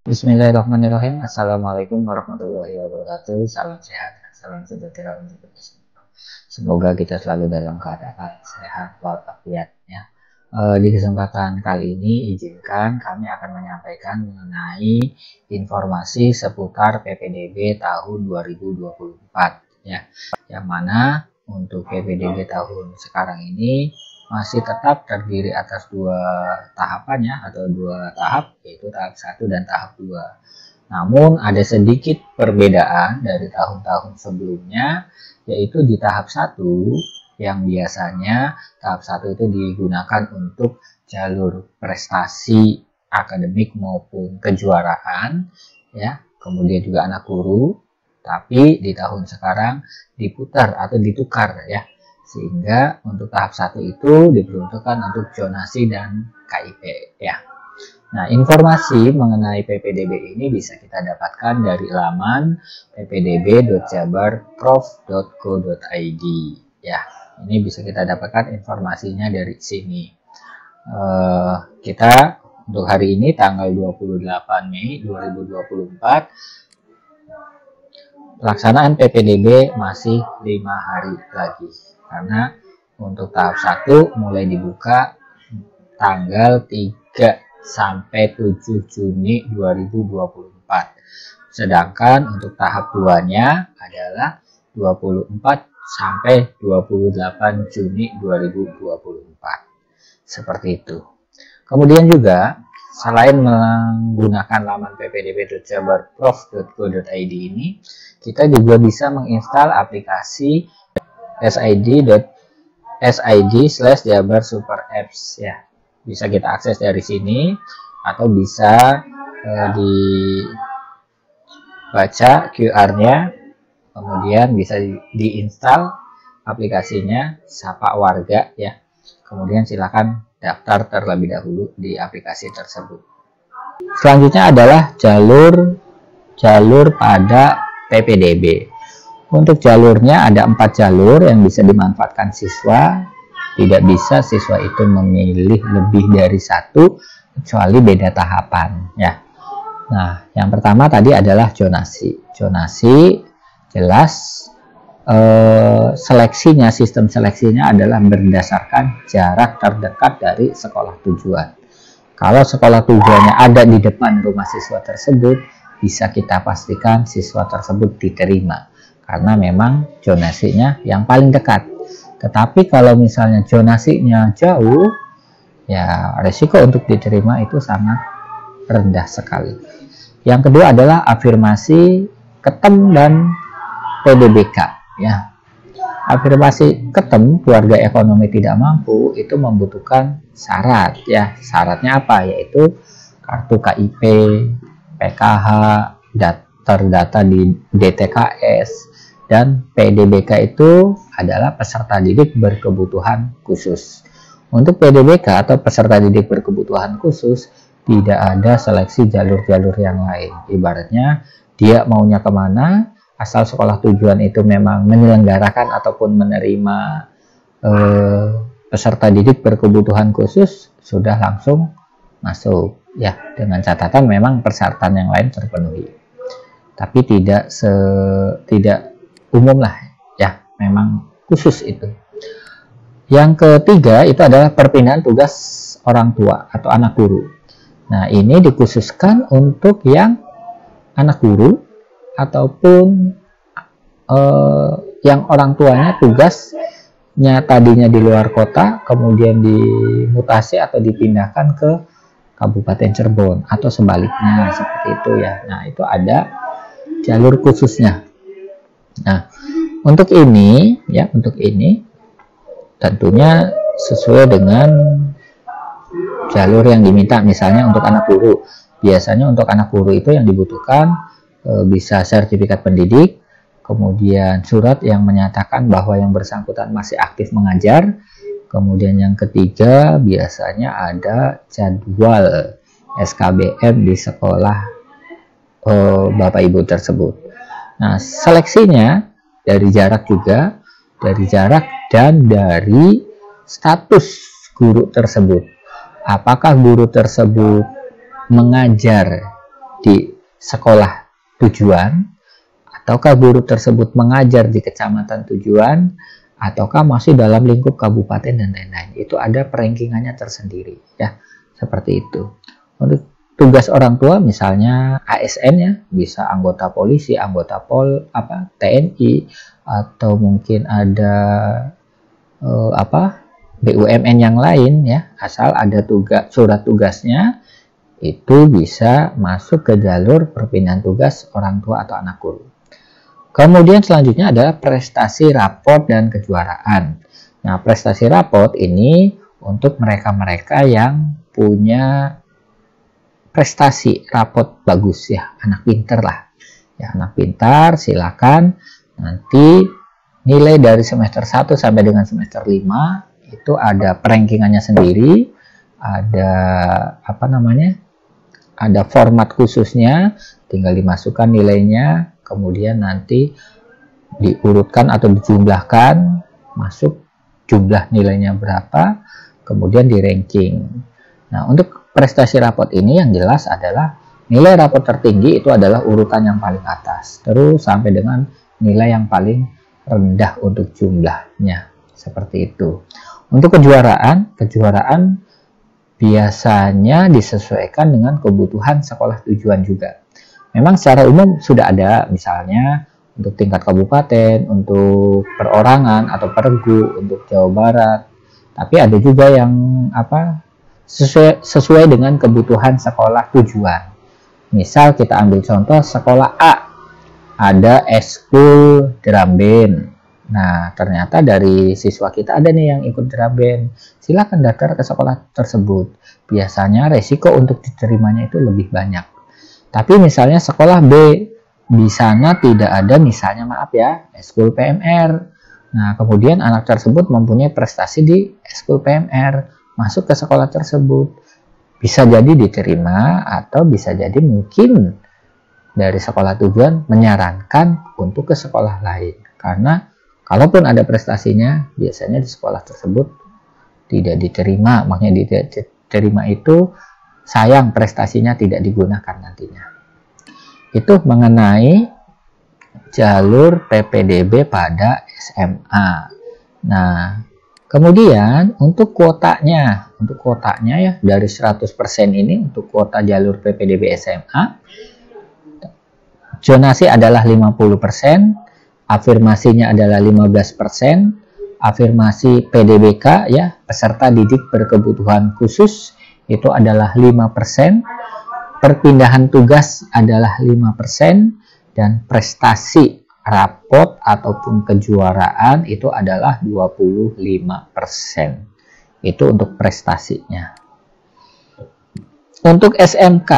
Bismillahirrahmanirrahim. Assalamualaikum warahmatullahi wabarakatuh. Salam sehat, salam sejahtera untuk kita semua. Semoga kita selalu dalam keadaan sehat walafiat ya. Di kesempatan kali ini izinkan kami akan menyampaikan mengenai informasi seputar PPDB tahun 2024 ya. Yang mana untuk PPDB tahun sekarang ini masih tetap terdiri atas dua tahapan ya, atau dua tahap, yaitu tahap 1 dan tahap 2. Namun ada sedikit perbedaan dari tahun-tahun sebelumnya, yaitu di tahap 1 yang biasanya tahap 1 itu digunakan untuk jalur prestasi akademik maupun kejuaraan ya, kemudian juga anak guru. Tapi di tahun sekarang diputar atau ditukar ya, sehingga untuk tahap 1 itu diperuntukkan untuk zonasi dan KIP ya. Nah, informasi mengenai PPDB ini bisa kita dapatkan dari laman ppdb.jabarprof.go.id ya. Ini bisa kita dapatkan informasinya dari sini. Kita untuk hari ini tanggal 28 Mei 2024, pelaksanaan PPDB masih 5 hari lagi. Karena untuk tahap 1 mulai dibuka tanggal 3 sampai 7 Juni 2024. Sedangkan untuk tahap 2-nya adalah 24 sampai 28 Juni 2024. Seperti itu. Kemudian juga selain menggunakan laman ppdb.jabarprof.go.id ini, kita juga bisa menginstal aplikasi sid/Jabar Super Apps ya. Bisa kita akses dari sini atau bisa dibaca QR-nya, kemudian bisa diinstal aplikasinya Sapa Warga ya. Kemudian silakan daftar terlebih dahulu di aplikasi tersebut. Selanjutnya adalah jalur pada PPDB. Untuk jalurnya ada 4 jalur yang bisa dimanfaatkan siswa. Tidak bisa siswa itu memilih lebih dari 1 kecuali beda tahapan ya. Nah, yang pertama tadi adalah zonasi. Zonasi jelas seleksinya, sistem seleksinya adalah berdasarkan jarak terdekat dari sekolah tujuan. Kalau sekolah tujuannya ada di depan rumah siswa tersebut, bisa kita pastikan siswa tersebut diterima. Karena memang zonasinya yang paling dekat. Tetapi kalau misalnya zonasinya jauh, ya resiko untuk diterima itu sangat rendah sekali. Yang kedua adalah afirmasi, KETEM, dan PDBK. Ya. Afirmasi KETEM, keluarga ekonomi tidak mampu, itu membutuhkan syarat. Ya. Syaratnya apa? Yaitu kartu KIP, PKH, terdata di DTKS, dan PDBK itu adalah peserta didik berkebutuhan khusus. Untuk PDBK atau peserta didik berkebutuhan khusus, tidak ada seleksi jalur-jalur yang lain. Ibaratnya dia maunya kemana, asal sekolah tujuan itu memang menyelenggarakan ataupun menerima peserta didik berkebutuhan khusus, sudah langsung masuk. Ya, dengan catatan memang persyaratan yang lain terpenuhi. Tapi tidak umum lah ya, memang khusus itu. Yang ketiga itu adalah perpindahan tugas orang tua atau anak guru. Nah, ini dikhususkan untuk yang anak guru ataupun yang orang tuanya tugasnya tadinya di luar kota, kemudian dimutasi atau dipindahkan ke Kabupaten Cirebon atau sebaliknya, seperti itu ya. Nah, itu ada jalur khususnya. Nah, untuk ini tentunya sesuai dengan jalur yang diminta. Misalnya untuk anak guru, biasanya untuk anak guru itu yang dibutuhkan bisa sertifikat pendidik, kemudian surat yang menyatakan bahwa yang bersangkutan masih aktif mengajar, kemudian yang ketiga biasanya ada jadwal SKBM di sekolah Bapak Ibu tersebut. Nah, seleksinya dari jarak juga, dan dari status guru tersebut. Apakah guru tersebut mengajar di sekolah tujuan, ataukah guru tersebut mengajar di kecamatan tujuan, ataukah masih dalam lingkup kabupaten dan lain-lain. Itu ada perankingannya tersendiri ya, seperti itu. Untuk tugas orang tua misalnya ASN ya, bisa anggota polisi, anggota TNI, atau mungkin ada BUMN yang lain ya, asal ada surat tugasnya, itu bisa masuk ke jalur perpindahan tugas orang tua atau anak guru. Kemudian selanjutnya adalah prestasi raport dan kejuaraan. Nah, prestasi raport ini untuk mereka-mereka yang punya prestasi raport bagus ya, anak pinter lah. Ya, anak pintar silakan nanti nilai dari semester 1 sampai dengan semester 5 itu ada perankingannya sendiri, ada ada format khususnya, tinggal dimasukkan nilainya, kemudian nanti diurutkan atau dijumlahkan, masuk jumlah nilainya berapa, kemudian di ranking. Nah, untuk prestasi raport ini yang jelas adalah nilai raport tertinggi itu adalah urutan yang paling atas, terus sampai dengan nilai yang paling rendah untuk jumlahnya, seperti itu. Untuk kejuaraan biasanya disesuaikan dengan kebutuhan sekolah tujuan juga. Memang secara umum sudah ada, misalnya untuk tingkat kabupaten, untuk perorangan atau pergu untuk Jawa Barat. Tapi ada juga yang sesuai dengan kebutuhan sekolah tujuan. Misal kita ambil contoh sekolah A, ada eskul drum band. Nah, ternyata dari siswa kita ada nih yang ikut drum band. Silakan daftar ke sekolah tersebut. Biasanya resiko untuk diterimanya itu lebih banyak. Tapi misalnya sekolah B, di sana tidak ada misalnya eskul PMR. Nah, kemudian anak tersebut mempunyai prestasi di eskul PMR, masuk ke sekolah tersebut. Bisa jadi diterima atau bisa jadi mungkin dari sekolah tujuan menyarankan untuk ke sekolah lain. Karena kalaupun ada prestasinya, biasanya di sekolah tersebut tidak diterima. Makanya tidak diterima itu sayang, prestasinya tidak digunakan nantinya. Itu mengenai jalur PPDB pada SMA. Nah, kemudian untuk kuotanya ya dari 100% ini untuk kuota jalur PPDB SMA, zonasi adalah 50%, afirmasinya adalah 15%, afirmasi PDBK ya, peserta didik berkebutuhan khusus itu adalah 5%, perpindahan tugas adalah 5%, dan prestasi raport ataupun kejuaraan itu adalah 25%. Itu untuk prestasinya. Untuk SMK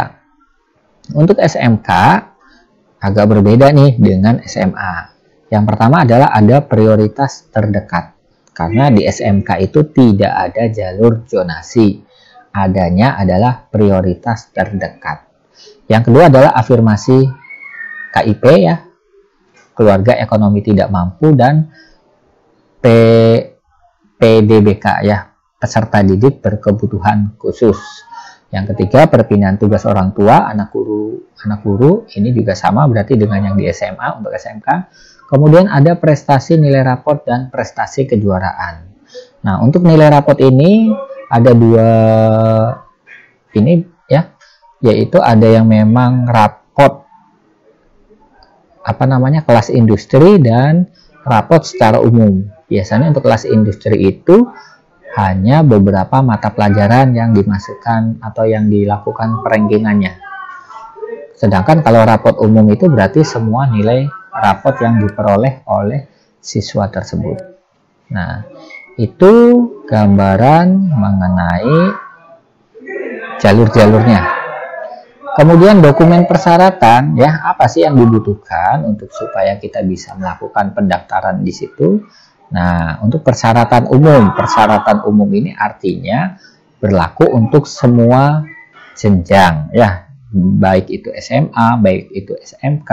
agak berbeda nih dengan SMA. Yang pertama adalah ada prioritas terdekat. Karena di SMK itu tidak ada jalur zonasi. Adanya adalah prioritas terdekat. Yang kedua adalah afirmasi KIP ya, keluarga ekonomi tidak mampu, dan PDBK ya, peserta didik berkebutuhan khusus. Yang ketiga, perpindahan tugas orang tua, anak guru, ini juga sama berarti dengan yang di SMA untuk SMK. Kemudian ada prestasi nilai raport dan prestasi kejuaraan. Nah, untuk nilai raport ini ada dua ini ya, yaitu ada yang memang raport kelas industri dan raport secara umum. Biasanya untuk kelas industri itu hanya beberapa mata pelajaran yang dimasukkan atau yang dilakukan perankingannya. Sedangkan kalau raport umum itu berarti semua nilai raport yang diperoleh oleh siswa tersebut. Nah, itu gambaran mengenai jalur-jalurnya. Kemudian dokumen persyaratan ya, apa sih yang dibutuhkan untuk supaya kita bisa melakukan pendaftaran di situ? Nah, untuk persyaratan umum ini artinya berlaku untuk semua jenjang ya, baik itu SMA, baik itu SMK,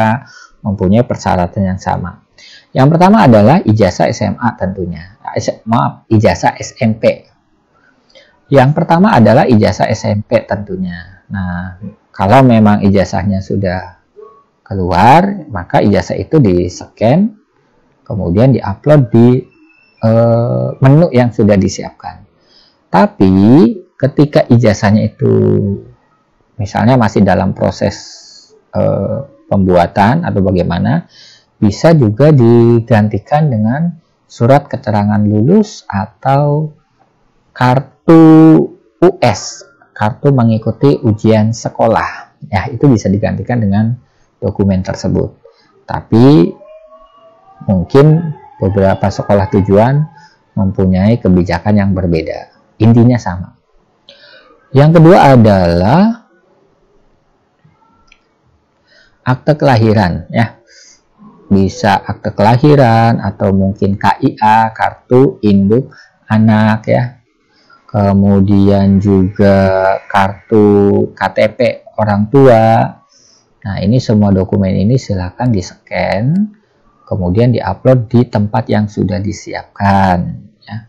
mempunyai persyaratan yang sama. Yang pertama adalah ijazah SMA tentunya. Ijazah SMP. Yang pertama adalah ijazah SMP tentunya. Nah, Kalau memang ijazahnya sudah keluar, maka ijazah itu di-scan, kemudian di-upload di menu yang sudah disiapkan. Tapi ketika ijazahnya itu misalnya masih dalam proses pembuatan atau bagaimana, bisa juga digantikan dengan surat keterangan lulus atau kartu US, kartu mengikuti ujian sekolah. Ya, itu bisa digantikan dengan dokumen tersebut. Tapi mungkin beberapa sekolah tujuan mempunyai kebijakan yang berbeda. Intinya sama. Yang kedua adalah akte kelahiran, ya. Bisa akte kelahiran atau mungkin KIA, kartu induk anak, ya. Kemudian juga kartu KTP orang tua. Nah, ini semua dokumen ini silakan di-scan, kemudian diupload di tempat yang sudah disiapkan, ya.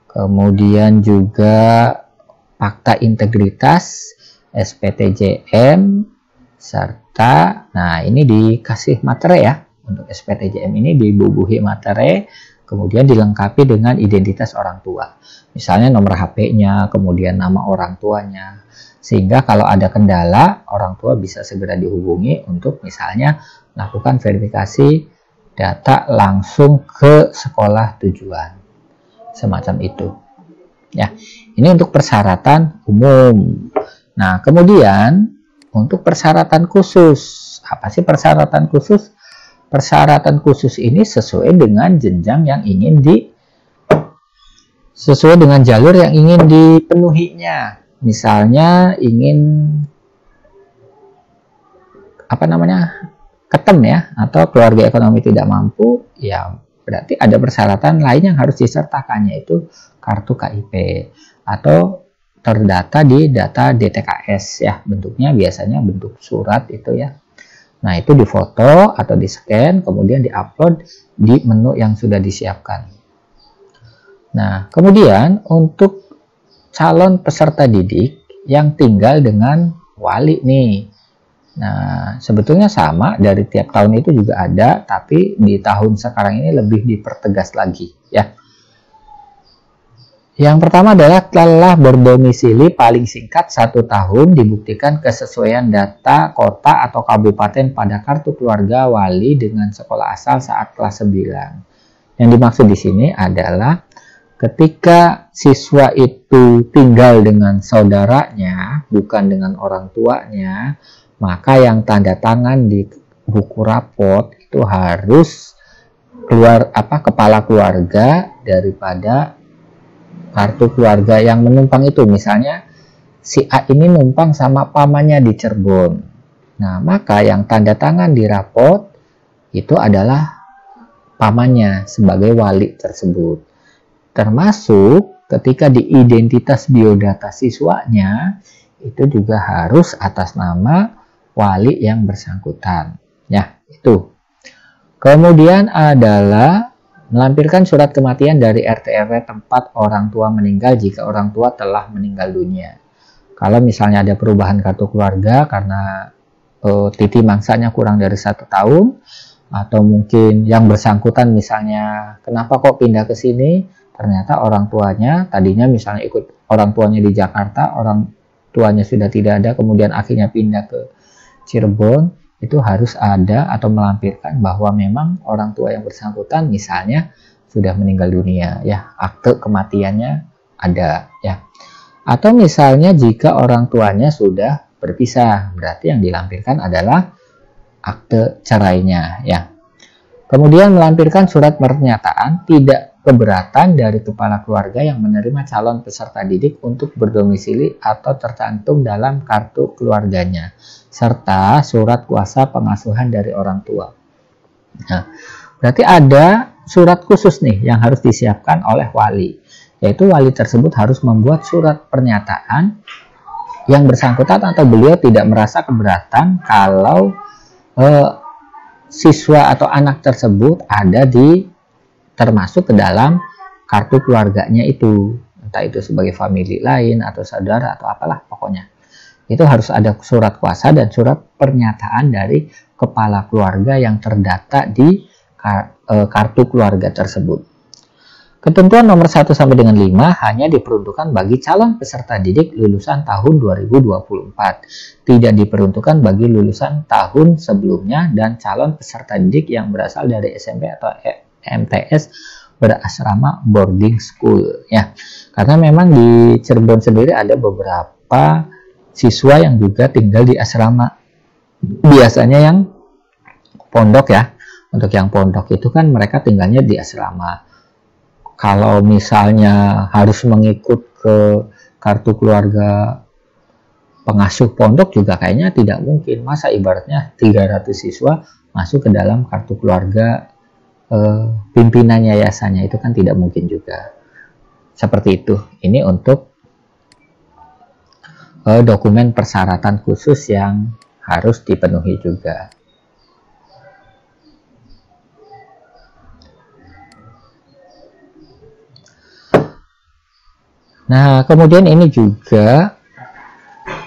Kemudian juga fakta integritas, SPTJM, serta, nah ini dikasih materai ya, untuk SPTJM ini dibubuhi materai, kemudian dilengkapi dengan identitas orang tua. Misalnya nomor HP-nya, kemudian nama orang tuanya, sehingga kalau ada kendala, orang tua bisa segera dihubungi untuk misalnya melakukan verifikasi data langsung ke sekolah tujuan, semacam itu, ya. Ini untuk persyaratan umum. Nah, kemudian untuk persyaratan khusus, apa sih persyaratan khusus? Persyaratan khusus ini sesuai dengan jenjang yang ingin sesuai dengan jalur yang ingin dipenuhinya. Misalnya ingin ketem ya, atau keluarga ekonomi tidak mampu, ya berarti ada persyaratan lain yang harus disertakan, yaitu kartu KIP atau terdata di data DTKS, ya, bentuknya biasanya bentuk surat itu, ya. Nah, itu difoto atau di scan, kemudian diupload di menu yang sudah disiapkan. Nah, kemudian untuk calon peserta didik yang tinggal dengan wali nih. Nah, sebetulnya sama dari tiap tahun itu juga ada, tapi di tahun sekarang ini lebih dipertegas lagi, ya. Yang pertama adalah telah berdomisili paling singkat 1 tahun, dibuktikan kesesuaian data kota atau kabupaten pada kartu keluarga wali dengan sekolah asal saat kelas 9. Yang dimaksud di sini adalah ketika siswa itu tinggal dengan saudaranya, bukan dengan orang tuanya, maka yang tanda tangan di buku rapot itu harus kepala keluarga daripada kartu keluarga yang menumpang itu. Misalnya si A ini numpang sama pamannya di Cirebon. Nah, maka yang tanda tangan di rapot itu adalah pamannya sebagai wali tersebut. Termasuk ketika di identitas biodata siswanya itu juga harus atas nama wali yang bersangkutan, ya, itu. Kemudian adalah melampirkan surat kematian dari RT RW tempat orang tua meninggal jika orang tua telah meninggal dunia. Kalau misalnya ada perubahan kartu keluarga karena titi mangsanya kurang dari 1 tahun, atau mungkin yang bersangkutan misalnya kenapa kok pindah ke sini, ternyata orang tuanya tadinya misalnya ikut orang tuanya di Jakarta, orang tuanya sudah tidak ada, kemudian akhirnya pindah ke Cirebon, itu harus ada atau melampirkan bahwa memang orang tua yang bersangkutan misalnya sudah meninggal dunia, ya, akte kematiannya ada, ya. Atau misalnya jika orang tuanya sudah berpisah, berarti yang dilampirkan adalah akte cerainya, ya. Kemudian melampirkan surat pernyataan tidak keberatan dari kepala keluarga yang menerima calon peserta didik untuk berdomisili atau tercantum dalam kartu keluarganya, serta surat kuasa pengasuhan dari orang tua. Nah, berarti ada surat khusus nih yang harus disiapkan oleh wali, yaitu wali tersebut harus membuat surat pernyataan yang bersangkutan atau beliau tidak merasa keberatan kalau siswa atau anak tersebut ada termasuk ke dalam kartu keluarganya itu, entah itu sebagai famili lain atau saudara atau apalah pokoknya. itu harus ada surat kuasa dan surat pernyataan dari kepala keluarga yang terdata di kartu keluarga tersebut. Ketentuan nomor 1 sampai dengan 5 hanya diperuntukkan bagi calon peserta didik lulusan tahun 2024. Tidak diperuntukkan bagi lulusan tahun sebelumnya dan calon peserta didik yang berasal dari SMP atau MTS berasrama boarding school ya. Karena memang di Cirebon sendiri ada beberapa siswa yang juga tinggal di asrama. Biasanya yang pondok ya. Untuk yang pondok itu kan mereka tinggalnya di asrama. Kalau misalnya harus mengikut ke kartu keluarga pengasuh pondok juga kayaknya tidak mungkin. Masa ibaratnya 300 siswa masuk ke dalam kartu keluarga pimpinan yayasannya, itu kan tidak mungkin juga. Seperti itu. Ini untuk dokumen persyaratan khusus yang harus dipenuhi juga. Nah, kemudian ini juga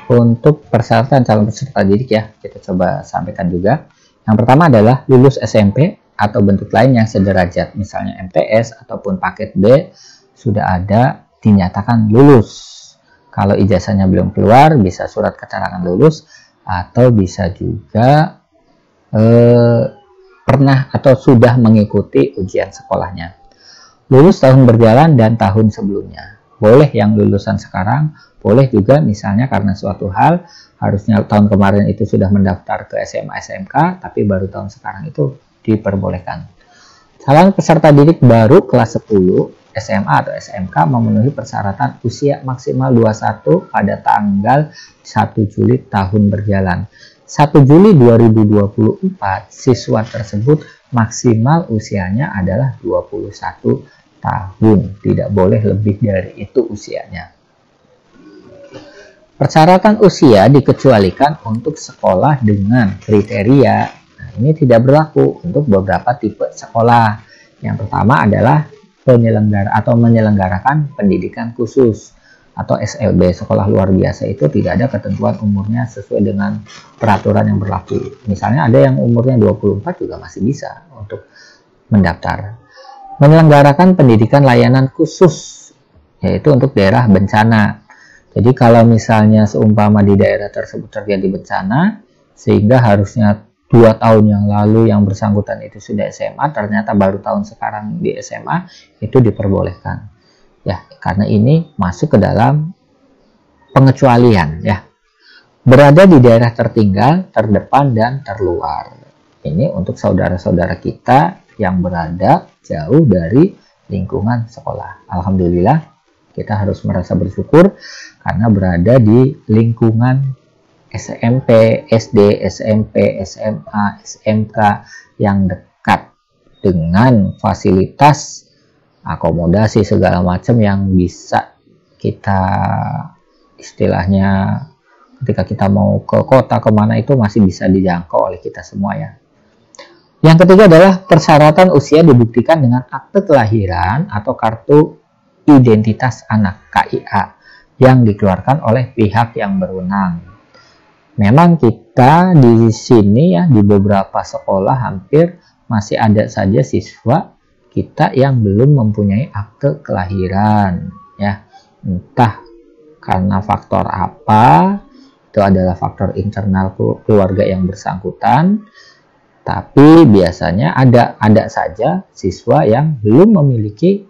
untuk persyaratan calon peserta didik ya, kita coba sampaikan juga. Yang pertama adalah lulus SMP atau bentuk lain yang sederajat, misalnya MTS ataupun paket B sudah ada dinyatakan lulus. Kalau ijazahnya belum keluar, bisa surat keterangan lulus atau bisa juga pernah atau sudah mengikuti ujian sekolahnya. Lulus tahun berjalan dan tahun sebelumnya. Boleh yang lulusan sekarang, boleh juga misalnya karena suatu hal, harusnya tahun kemarin itu sudah mendaftar ke SMA SMK, tapi baru tahun sekarang itu diperbolehkan. Calon peserta didik baru kelas 10, SMA atau SMK memenuhi persyaratan usia maksimal 21 pada tanggal 1 Juli tahun berjalan. 1 Juli 2024, siswa tersebut maksimal usianya adalah 21 tahun, tidak boleh lebih dari itu usianya. Persyaratan usia dikecualikan untuk sekolah dengan kriteria. Nah, ini tidak berlaku untuk beberapa tipe sekolah. Yang pertama adalah penyelenggara atau menyelenggarakan pendidikan khusus atau SLB, sekolah luar biasa. Itu tidak ada ketentuan umurnya sesuai dengan peraturan yang berlaku. Misalnya ada yang umurnya 24 juga masih bisa untuk mendaftar. Menyelenggarakan pendidikan layanan khusus, yaitu untuk daerah bencana. Jadi kalau misalnya seumpama di daerah tersebut terjadi bencana, sehingga harusnya 2 tahun yang lalu yang bersangkutan itu sudah SMA, ternyata baru tahun sekarang di SMA, itu diperbolehkan. Ya, karena ini masuk ke dalam pengecualian ya. Berada di daerah tertinggal, terdepan, dan terluar. Ini untuk saudara-saudara kita yang berada jauh dari lingkungan sekolah. Alhamdulillah, kita harus merasa bersyukur karena berada di lingkungan SMP, SD, SMP, SMA, SMK yang dekat dengan fasilitas akomodasi segala macam yang bisa kita istilahnya ketika kita mau ke kota kemana itu masih bisa dijangkau oleh kita semua ya. Yang ketiga adalah persyaratan usia dibuktikan dengan akte kelahiran atau kartu identitas anak KIA yang dikeluarkan oleh pihak yang berwenang. Memang kita di sini ya di beberapa sekolah hampir masih ada saja siswa kita yang belum mempunyai akte kelahiran ya. Entah karena faktor apa, itu adalah faktor internal keluarga yang bersangkutan. Tapi biasanya ada saja siswa yang belum memiliki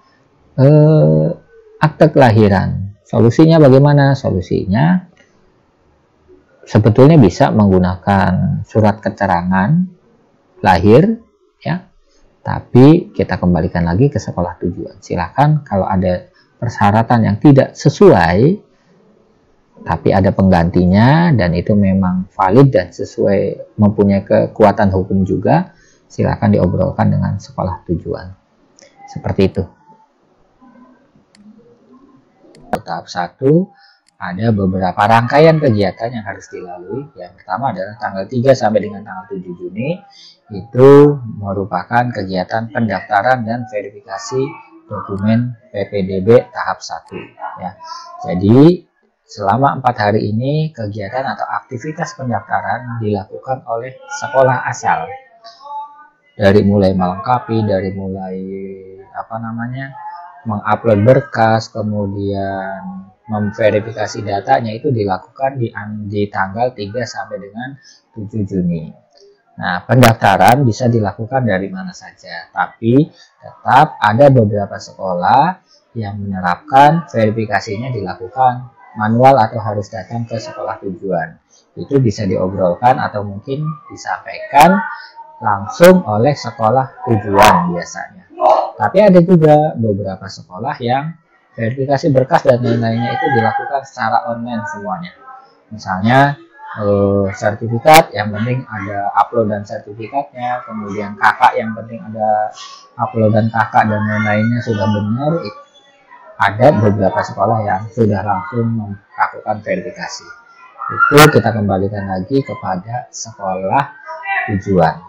akte kelahiran. Solusinya bagaimana? Solusinya sebetulnya bisa menggunakan surat keterangan lahir ya. Tapi kita kembalikan lagi ke sekolah tujuan. Silakan kalau ada persyaratan yang tidak sesuai tapi ada penggantinya dan itu memang valid dan sesuai mempunyai kekuatan hukum juga, silakan diobrolkan dengan sekolah tujuan. Seperti itu. Tahap 1 ada beberapa rangkaian kegiatan yang harus dilalui. Yang pertama adalah tanggal 3 sampai dengan tanggal 7 Juni itu merupakan kegiatan pendaftaran dan verifikasi dokumen PPDB tahap 1 ya. Jadi selama 4 hari ini kegiatan atau aktivitas pendaftaran dilakukan oleh sekolah asal. Dari mulai melengkapi, dari mulai mengupload berkas, kemudian memverifikasi datanya itu dilakukan di tanggal 3 sampai dengan 7 Juni. Nah, pendaftaran bisa dilakukan dari mana saja, tapi tetap ada beberapa sekolah yang menerapkan verifikasinya dilakukan manual atau harus datang ke sekolah tujuan. Itu bisa diobrolkan atau mungkin disampaikan langsung oleh sekolah tujuan biasanya. Tapi ada juga beberapa sekolah yang verifikasi berkas dan lain-lainnya itu dilakukan secara online semuanya. Misalnya sertifikat, yang penting ada upload dan sertifikatnya, kemudian kakak yang penting ada upload dan kakak dan lain-lainnya sudah benar. Ada beberapa sekolah yang sudah langsung melakukan verifikasi. Itu kita kembalikan lagi kepada sekolah tujuan.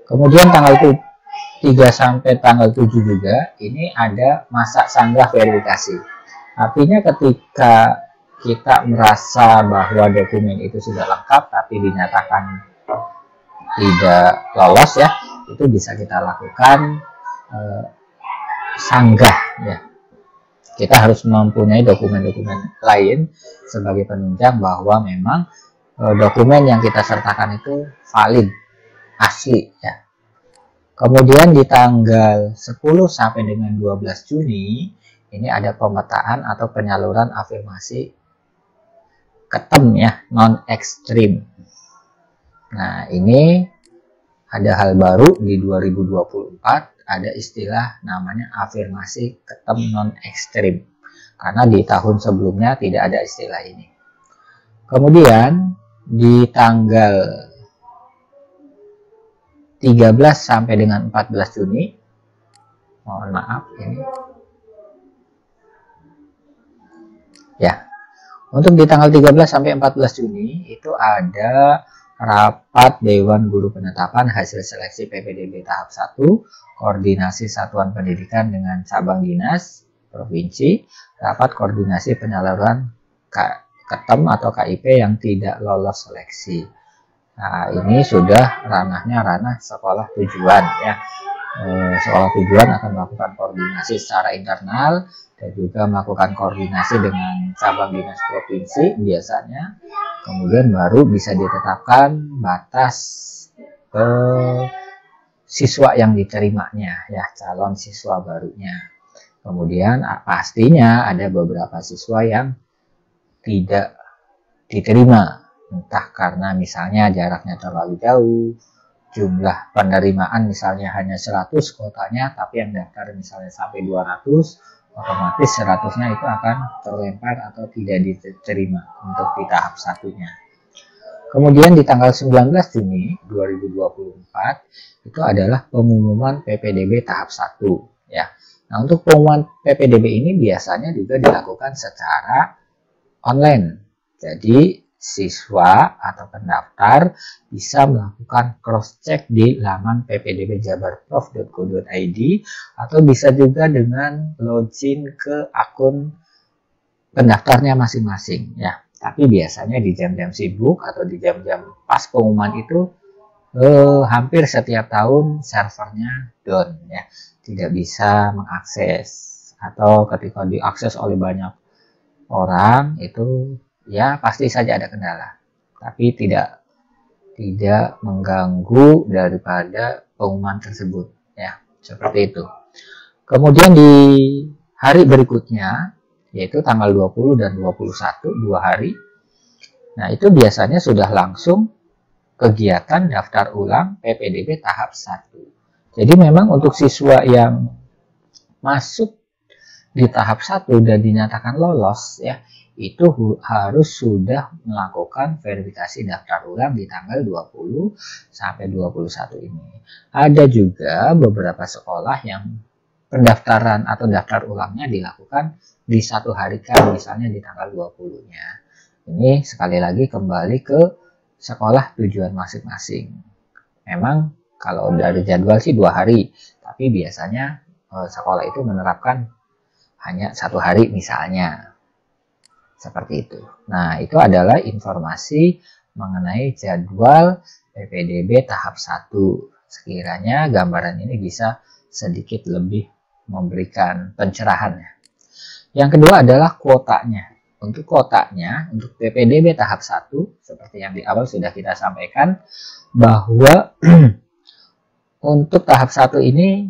Kemudian tanggal 3 sampai tanggal 7 juga ini ada masa sanggah verifikasi. Artinya ketika kita merasa bahwa dokumen itu sudah lengkap tapi dinyatakan tidak lolos ya, itu bisa kita lakukan sanggah ya. Kita harus mempunyai dokumen-dokumen lain sebagai penunjang bahwa memang dokumen yang kita sertakan itu valid, asli ya. Kemudian di tanggal 10 sampai dengan 12 Juni ini ada pemetaan atau penyaluran afirmasi ketem ya, non ekstrim. Nah, ini ada hal baru di 2024, ada istilah namanya afirmasi ketem non ekstrim. Karena di tahun sebelumnya tidak ada istilah ini. Kemudian di tanggal 13 sampai dengan 14 Juni, mohon maaf ini. Ya. Untuk di tanggal 13 sampai 14 Juni itu ada rapat Dewan Guru Penetapan hasil seleksi PPDB tahap 1, koordinasi satuan pendidikan dengan cabang dinas provinsi, rapat koordinasi penyaluran ketem atau KIP yang tidak lolos seleksi. Nah, ini sudah ranahnya ranah sekolah tujuan ya. Sekolah tujuan akan melakukan koordinasi secara internal dan juga melakukan koordinasi dengan cabang dinas provinsi biasanya. Kemudian baru bisa ditetapkan batas siswa yang diterimanya ya, calon siswa barunya. Kemudian pastinya ada beberapa siswa yang tidak diterima, entah karena misalnya jaraknya terlalu jauh, jumlah penerimaan misalnya hanya 100 kuotanya, tapi yang daftar misalnya sampai 200, otomatis 100-nya itu akan terlempar atau tidak diterima untuk di tahap satunya. Kemudian di tanggal 19 Juni 2024 itu adalah pengumuman PPDB tahap 1 ya. Nah, untuk pengumuman PPDB ini biasanya juga dilakukan secara online. Jadi siswa atau pendaftar bisa melakukan cross-check di laman ppdbjabarprof.go.id atau bisa juga dengan login ke akun pendaftarnya masing-masing ya. Tapi biasanya di jam-jam sibuk atau di jam-jam pas pengumuman itu hampir setiap tahun servernya down ya, tidak bisa mengakses, atau ketika diakses oleh banyak orang itu ya pasti saja ada kendala, tapi tidak mengganggu daripada pengumuman tersebut ya, seperti itu. Kemudian di hari berikutnya yaitu tanggal 20 dan 21, 2 hari. Nah, itu biasanya sudah langsung kegiatan daftar ulang PPDB tahap 1. Jadi memang untuk siswa yang masuk di tahap 1 dan dinyatakan lolos ya, itu harus sudah melakukan verifikasi daftar ulang di tanggal 20 sampai 21 ini. Ada juga beberapa sekolah yang pendaftaran atau daftar ulangnya dilakukan di satu hari kan, misalnya di tanggal 20-nya. Ini sekali lagi kembali ke sekolah tujuan masing-masing. Memang kalau dari jadwal sih 2 hari, tapi biasanya sekolah itu menerapkan hanya 1 hari misalnya. Seperti itu. Nah, itu adalah informasi mengenai jadwal PPDB tahap 1. Sekiranya gambaran ini bisa sedikit lebih memberikan pencerahan. Yang kedua adalah kuotanya. Untuk kuotanya, untuk PPDB tahap 1, seperti yang di awal sudah kita sampaikan, bahwa untuk tahap 1 ini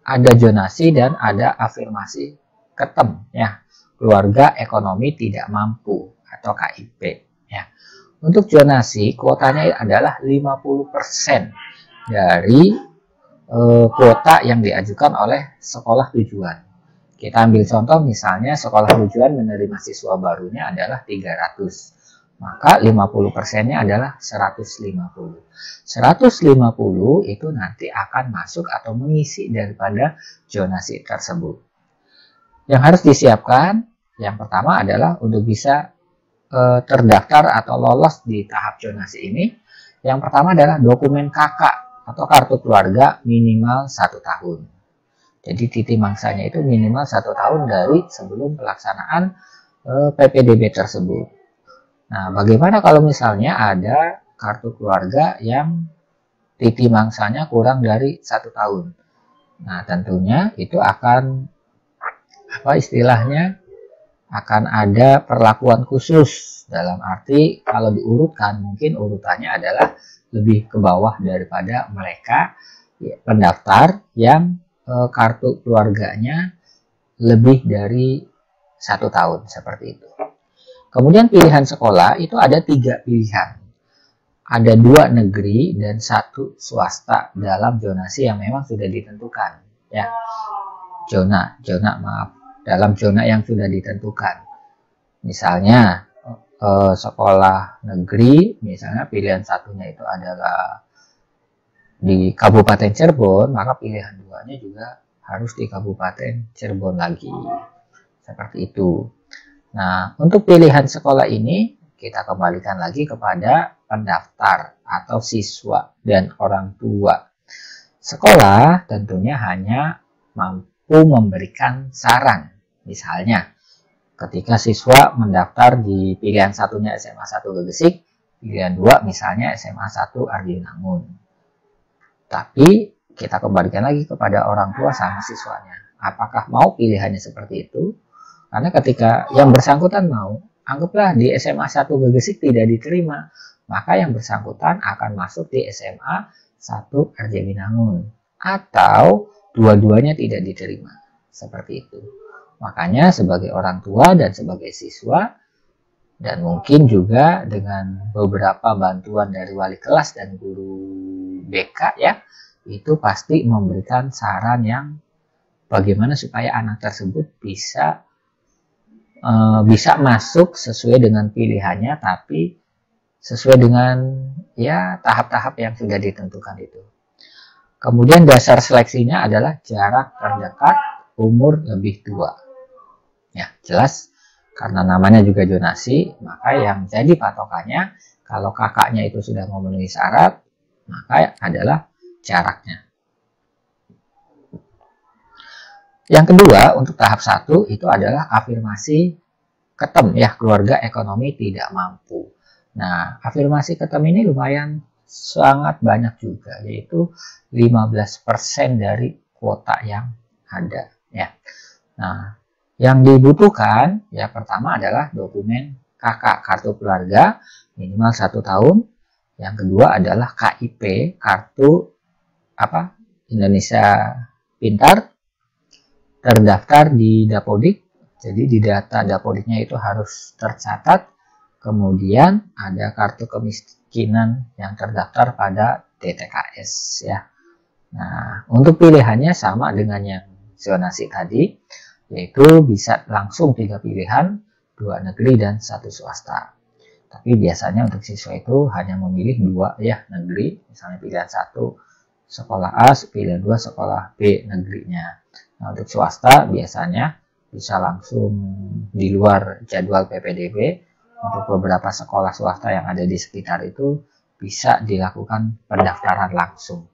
ada zonasi dan ada afirmasi ketem, ya, keluarga ekonomi tidak mampu atau KIP, ya. Untuk zonasi, kuotanya adalah 50% dari kuota yang diajukan oleh sekolah tujuan. Kita ambil contoh misalnya sekolah tujuan menerima siswa barunya adalah 300. Maka 50%-nya adalah 150. 150 itu nanti akan masuk atau mengisi daripada zonasi tersebut. Yang harus disiapkan, yang pertama adalah untuk bisa terdaftar atau lolos di tahap zonasi ini. Yang pertama adalah dokumen KK atau kartu keluarga minimal 1 tahun. Jadi titik mangsanya itu minimal 1 tahun dari sebelum pelaksanaan PPDB tersebut. Nah, bagaimana kalau misalnya ada kartu keluarga yang titik mangsanya kurang dari 1 tahun? Nah, tentunya itu akan akan ada perlakuan khusus, dalam arti kalau diurutkan mungkin urutannya adalah lebih ke bawah daripada mereka pendaftar yang kartu keluarganya lebih dari 1 tahun, seperti itu. Kemudian pilihan sekolah itu ada 3 pilihan. Ada 2 negeri dan 1 swasta dalam zonasi yang memang sudah ditentukan, ya. Dalam zona yang sudah ditentukan. Misalnya sekolah negeri, misalnya pilihan satunya itu adalah di Kabupaten Cirebon, maka pilihan 2-nya juga harus di Kabupaten Cirebon lagi. Seperti itu. Nah, untuk pilihan sekolah ini kita kembalikan lagi kepada pendaftar atau siswa dan orang tua. Sekolah tentunya hanya mampu memberikan saran. Misalnya, ketika siswa mendaftar di pilihan satunya SMA 1 Gegesik, pilihan 2 misalnya SMA 1 Ardianangun. Tapi kita kembalikan lagi kepada orang tua sama siswanya. Apakah mau pilihannya seperti itu? Karena ketika yang bersangkutan mau, anggaplah di SMA 1 Gegesik tidak diterima, maka yang bersangkutan akan masuk di SMA 1 Ardianangun. Atau dua-duanya tidak diterima. Seperti itu. Makanya sebagai orang tua dan sebagai siswa, dan mungkin juga dengan beberapa bantuan dari wali kelas dan guru BK, ya, itu pasti memberikan saran yang bagaimana supaya anak tersebut bisa masuk sesuai dengan pilihannya, tapi sesuai dengan ya tahap-tahap yang sudah ditentukan itu. Kemudian dasar seleksinya adalah jarak terdekat, umur lebih tua. Ya, jelas karena namanya juga zonasi, maka yang jadi patokannya kalau kakaknya itu sudah memenuhi syarat, maka adalah jaraknya. Yang kedua, untuk tahap 1 itu adalah afirmasi ketem, ya, keluarga ekonomi tidak mampu. Nah, afirmasi ketem ini lumayan sangat banyak juga, yaitu 15% dari kuota yang ada, ya. Nah, yang dibutuhkan ya pertama adalah dokumen KK, kartu keluarga minimal 1 tahun. Yang kedua adalah KIP, kartu Indonesia Pintar, terdaftar di Dapodik. Jadi di data Dapodiknya itu harus tercatat. Kemudian ada kartu kemiskinan yang terdaftar pada DTKS, ya. Nah, untuk pilihannya sama dengan yang zonasi tadi, yaitu bisa langsung 3 pilihan, 2 negeri dan 1 swasta. Tapi biasanya untuk siswa itu hanya memilih 2, ya, negeri, misalnya pilihan 1 sekolah A, pilihan 2 sekolah B negerinya. Nah, untuk swasta biasanya bisa langsung di luar jadwal PPDB. Untuk beberapa sekolah swasta yang ada di sekitar itu bisa dilakukan pendaftaran langsung.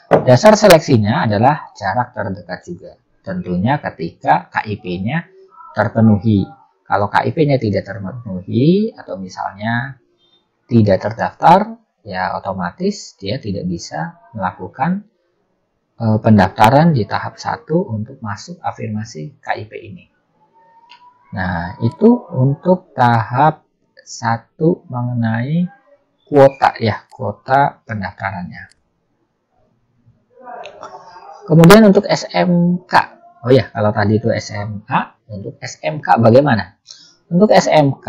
Dasar seleksinya adalah jarak terdekat juga. Tentunya ketika KIP-nya terpenuhi. Kalau KIP-nya tidak terpenuhi atau misalnya tidak terdaftar, ya otomatis dia tidak bisa melakukan pendaftaran di tahap 1 untuk masuk afirmasi KIP ini. Nah, itu untuk tahap 1 mengenai kuota ya, kuota pendaftarannya. Kemudian untuk SMK. Oh ya, kalau tadi itu SMA, untuk SMK bagaimana? Untuk SMK,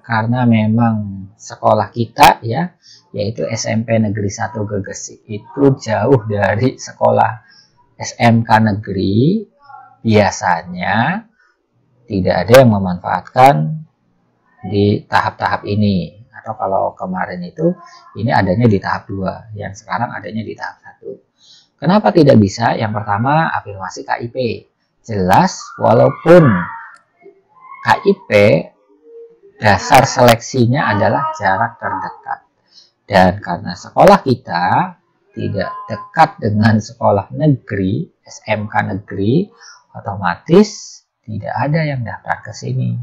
karena memang sekolah kita ya, yaitu SMP Negeri 1 Gegesik itu jauh dari sekolah SMK negeri, biasanya tidak ada yang memanfaatkan di tahap-tahap ini. Atau kalau kemarin itu, ini adanya di tahap 2, yang sekarang adanya di tahap 1. Kenapa tidak bisa? Yang pertama, afirmasi KIP. Jelas, walaupun KIP, dasar seleksinya adalah jarak terdekat. Dan karena sekolah kita tidak dekat dengan sekolah negeri, SMK negeri, otomatis tidak ada yang daftar ke sini.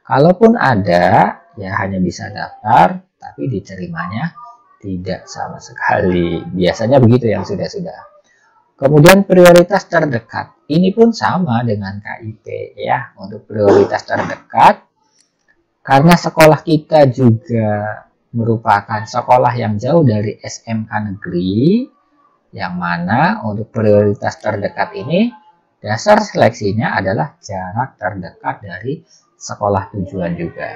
Kalaupun ada, ya hanya bisa daftar, tapi diterimanya tidak sama sekali. Biasanya begitu yang sudah-sudah. Kemudian prioritas terdekat. Ini pun sama dengan KIP ya, untuk prioritas terdekat. Karena sekolah kita juga merupakan sekolah yang jauh dari SMK negeri, yang mana untuk prioritas terdekat ini dasar seleksinya adalah jarak terdekat dari sekolah tujuan juga.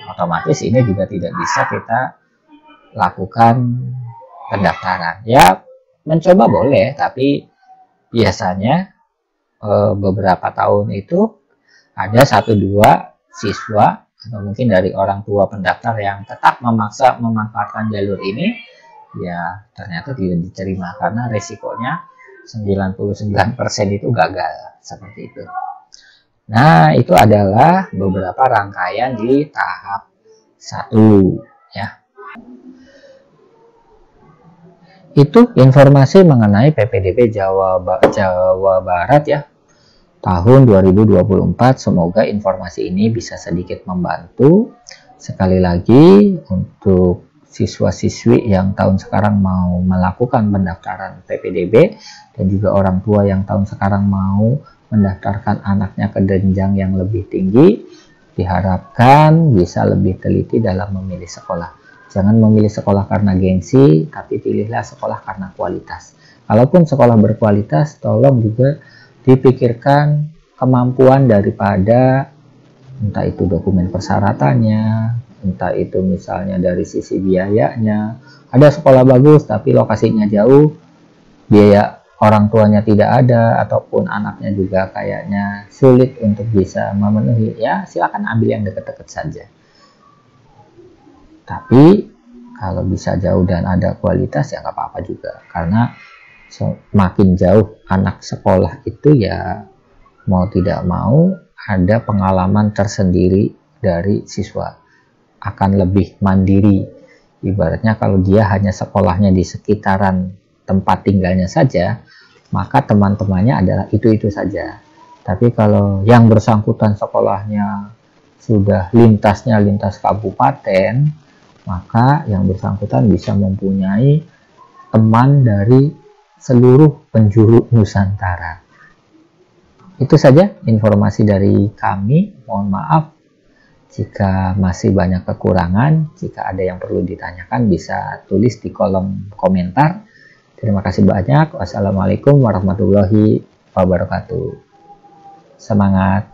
Otomatis ini juga tidak bisa kita lakukan pendaftaran. Ya, mencoba boleh, tapi biasanya beberapa tahun itu ada 1-2 siswa atau mungkin dari orang tua pendaftar yang tetap memaksa memanfaatkan jalur ini, ya ternyata tidak diterima karena resikonya 99% itu gagal seperti itu. Nah, itu adalah beberapa rangkaian di tahap 1 ya. Itu informasi mengenai PPDB Jawa Barat ya, tahun 2024. Semoga informasi ini bisa sedikit membantu. Sekali lagi, untuk siswa-siswi yang tahun sekarang mau melakukan pendaftaran PPDB dan juga orang tua yang tahun sekarang mau mendaftarkan anaknya ke jenjang yang lebih tinggi, diharapkan bisa lebih teliti dalam memilih sekolah. Jangan memilih sekolah karena gengsi, tapi pilihlah sekolah karena kualitas. Kalaupun sekolah berkualitas, tolong juga dipikirkan kemampuan daripada entah itu dokumen persyaratannya, entah itu misalnya dari sisi biayanya. Ada sekolah bagus tapi lokasinya jauh, biaya orang tuanya tidak ada, ataupun anaknya juga kayaknya sulit untuk bisa memenuhi, ya silakan ambil yang dekat-dekat saja. Tapi kalau bisa jauh dan ada kualitas ya nggak apa-apa juga, karena makin jauh anak sekolah itu ya mau tidak mau ada pengalaman tersendiri dari siswa, akan lebih mandiri. Ibaratnya kalau dia hanya sekolahnya di sekitaran tempat tinggalnya saja, maka teman-temannya adalah itu-itu saja. Tapi kalau yang bersangkutan sekolahnya sudah lintasnya lintas kabupaten, maka yang bersangkutan bisa mempunyai teman dari seluruh penjuru Nusantara. Itu saja informasi dari kami. Mohon maaf jika masih banyak kekurangan. Jika ada yang perlu ditanyakan bisa tulis di kolom komentar. Terima kasih banyak. Wassalamualaikum warahmatullahi wabarakatuh. Semangat!